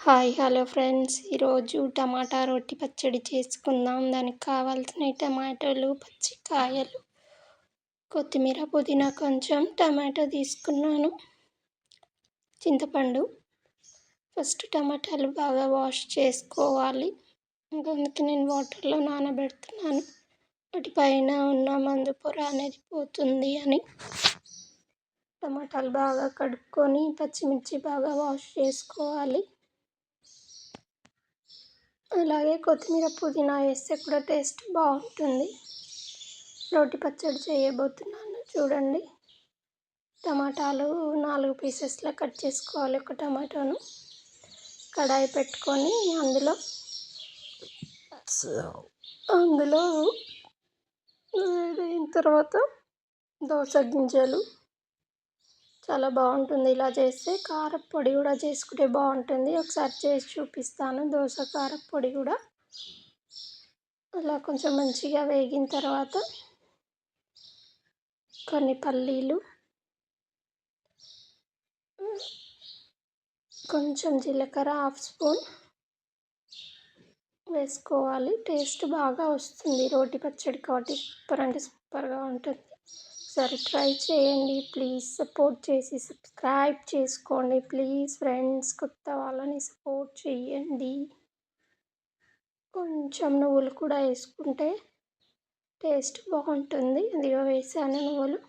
Hi hello friends, ఈరోజు టమాటా రొట్టి పచ్చడి చేసుకుందాం. దానికి కావాల్సిన టమాటాలు, పచ్చికాయలు, కొత్తిమీర, పుదీనా, కొంచెం టమాటో తీసుకున్నాను, చింతపండు. ఫస్ట్ టమాటాలు బాగా వాష్ చేసుకోవాలి. అందుకే నేను వాటర్లో నానబెడుతున్నాను, వాటిపైన ఉన్న మందు పొర అనేది పోతుంది అని. టమాటాలు బాగా కడుక్కొని పచ్చిమిర్చి బాగా వాష్ చేసుకోవాలి. అలాగే కొత్తిమీర, పుదీనా వేస్తే కూడా టేస్ట్ బాగుంటుంది. రోటి పచ్చడి చేయబోతున్నాను చూడండి. టమాటాలు 4 పీసెస్లా కట్ చేసుకోవాలి. ఒక టమాటాను కడాయి పెట్టుకొని అందులో వేడిన తర్వాత దోస గింజలు, చాలా బాగుంటుంది ఇలా చేస్తే. కారప్పొడి కూడా చేసుకుంటే బాగుంటుంది, ఒకసారి చేసి చూపిస్తాను. దోస కారప్పొడి కూడా అలా కొంచెం మంచిగా వేగిన తర్వాత కొన్ని పల్లీలు, కొంచెం జీలకర్ర 1/2 స్పూన్ వేసుకోవాలి. టేస్ట్ బాగా వస్తుంది రోటి పచ్చడి కాబట్టి, సూపర్ అంటే సూపర్గా ఉంటుంది. ఒకసారి ట్రై చేయండి. ప్లీజ్ సపోర్ట్ చేసి సబ్స్క్రైబ్ చేసుకోండి. ప్లీజ్ ఫ్రెండ్స్, కొత్త వాళ్ళని సపోర్ట్ చేయండి. కొంచెం నువ్వులు కూడా వేసుకుంటే టేస్ట్ బాగుంటుంది. ఇదిగో వేసాను, నువ్వులు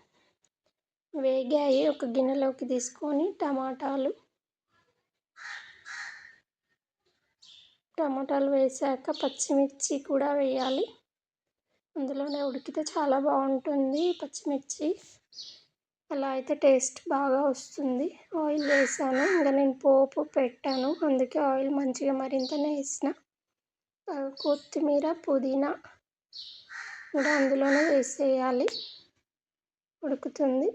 వేగాయి. ఒక గిన్నెలోకి తీసుకొని టమాటాలు వేసాక పచ్చిమిర్చి కూడా వేయాలి. అందులోనే ఉడికితే చాలా బాగుంటుంది పచ్చిమిర్చి, అలా అయితే టేస్ట్ బాగా వస్తుంది. ఆయిల్ వేసాను, ఇంకా నేను పోపు పెట్టాను, అందుకే ఆయిల్ మంచిగా మరింతనే వేసిన. కొత్తిమీర, పుదీనా కూడా అందులోనే వేసేయాలి. ఉడుకుతుంది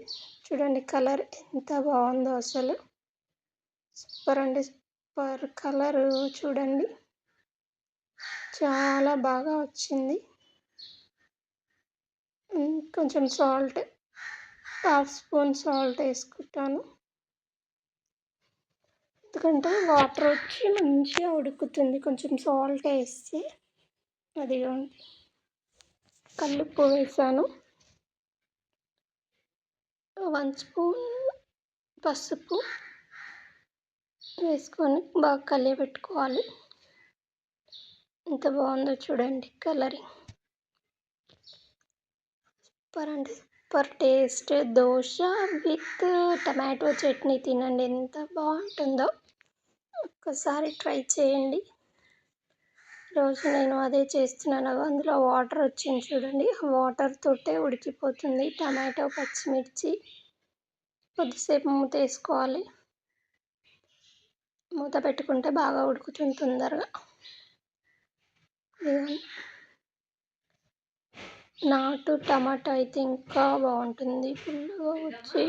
చూడండి. కలర్ ఎంత బాగుందో అసలు, సూపర్ అంటే సూపర్ కలర్ చూడండి, చాలా బాగా వచ్చింది. కొంచెం సాల్ట్ 1/2 స్పూన్ సాల్ట్ వేసుకుంటాను, ఎందుకంటే వాటర్ వచ్చి మంచిగా ఉడుకుతుంది కొంచెం సాల్ట్ వేస్తే. అదిగోండి, కల్లుప్పు వేసాను, 1 స్పూన్ పసుపు వేసుకొని బాగా కలియబెట్టుకోవాలి. ఎంత బాగుందో చూడండి కలరింగ్, సూపర్ అంటే super taste. Dosa with tomato chutney తినండి, ఎంత బాగుంటుందో. ఒక్కసారి ట్రై చేయండి. రోజు నేను అదే చేస్తున్నాను. అందులో వాటర్ వచ్చింది చూడండి, ఆ వాటర్ తోటే ఉడికిపోతుంది టమాటో, పచ్చిమిర్చి. కొద్దిసేపు మూత వేసుకోవాలి, మూత పెట్టుకుంటే బాగా ఉడుకుతుంది తొందరగా. నాటు టమాటా అయితే ఇంకా బాగుంటుంది, పుల్లగా వచ్చి.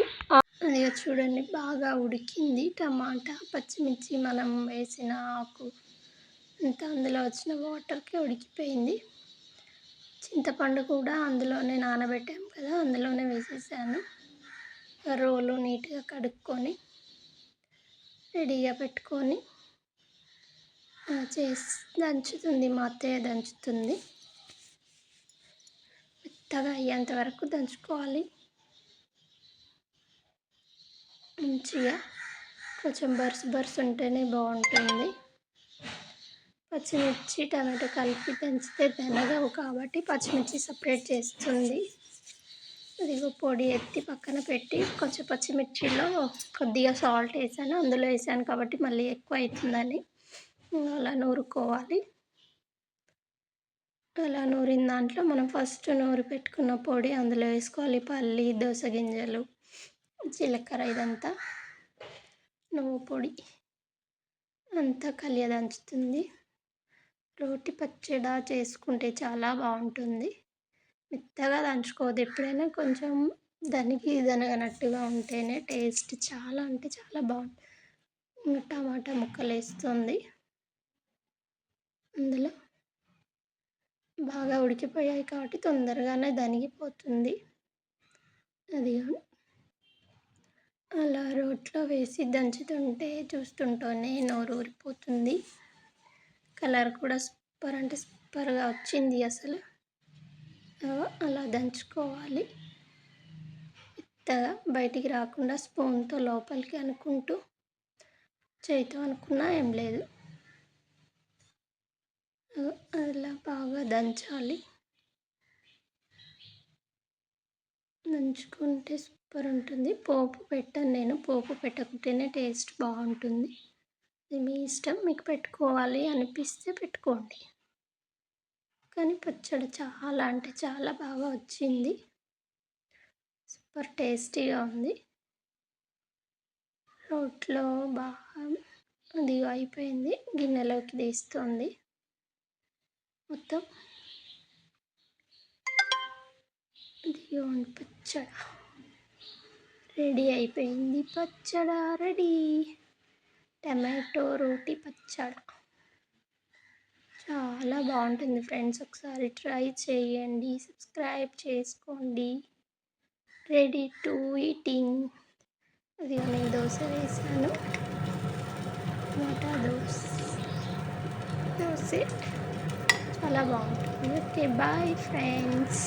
అది చూడండి, బాగా ఉడికింది టమాటా, పచ్చిమిర్చి, మనం వేసిన ఆకు అంతా అందులో వచ్చిన వాటర్కి ఉడికిపోయింది. చింతపండు కూడా అందులోనే నానబెట్టాము కదా, అందులోనే వేసేసాను. రోలు నీట్గా కడుక్కొని రెడీగా పెట్టుకొని దంచుతుంది, మా అత్తయ్య దంచుతుంది. మెత్తగా అయ్యేంత వరకు దంచుకోవాలి మంచిగా. కొంచెం బరుసు ఉంటేనే బాగుంటుంది. పచ్చిమిర్చి, టమాటో కలిపి దంచితే దండగవు కాబట్టి పచ్చిమిర్చి సపరేట్ చేస్తుంది. ఇదిగో పొడి ఎత్తి పక్కన పెట్టి, కొంచెం పచ్చిమిర్చిలో కొద్దిగా సాల్ట్ వేసాను, అందులో వేసాను కాబట్టి మళ్ళీ ఎక్కువ అవుతుందని అలా నూరుకోవాలి. అలా నూరిన దాంట్లో మనం ఫస్ట్ నూరి పెట్టుకున్న పొడి అందులో వేసుకోవాలి. పల్లి, దోస గింజలు, జీలకర్ర, ఇదంతా నువ్వు పొడి అంతా కలియదంచుతుంది. రోటి పచ్చడి చేసుకుంటే చాలా బాగుంటుంది. మెత్తగా దంచుకోవద్దు, ఎప్పుడైనా కొంచెం దనగనట్టుగా ఉంటేనే టేస్ట్ చాలా అంటే చాలా బాగుంటుంది. టమాటా ముక్కలు వేస్తుంది, అందులో బాగా ఉడికిపోయాయి కాబట్టి తొందరగానే దనిగిపోతుంది. అది అలా రోట్లో వేసి దంచుతుంటే చూస్తుంటేనే నోరు ఊరిపోతుంది. వస్తుంది. కలర్ కూడా సూపర్ అంటే సూపర్గా వచ్చింది అసలు. అలా దంచుకోవాలి. మెత్తగా బయటికి రాకుండా స్పూన్తో లోపలికి అనుకుంటూ, చేతితో అనుకున్నా ఏం లేదు, అలా బాగా దంచాలి. దంచుకుంటే సూపర్ ఉంటుంది. పోపు పెట్టను నేను, పోపు పెట్టకుంటేనే టేస్ట్ బాగుంటుంది. ఇది మీ ఇష్టం, మీకు పెట్టుకోవాలి అనిపిస్తే పెట్టుకోండి. కానీ పచ్చడి చాలా అంటే చాలా బాగా వచ్చింది. సూపర్ టేస్టీగా ఉంది. రోట్లో బాగా అది అయిపోయింది, గిన్నెలోకి తీస్తుంది మొత్తం. ఇదిగోండి పచ్చడి రెడీ అయిపోయింది. పచ్చడి రెడీ. టమాటో రోటి పచ్చడి చాలా బాగుంటుంది ఫ్రెండ్స్. ఒకసారి ట్రై చేయండి, సబ్స్క్రైబ్ చేసుకోండి. Ready to eating. అది నేను దోశ వేసాను, టమాటా దోశ చాలా బాగుంటుంది. Okay bye friends.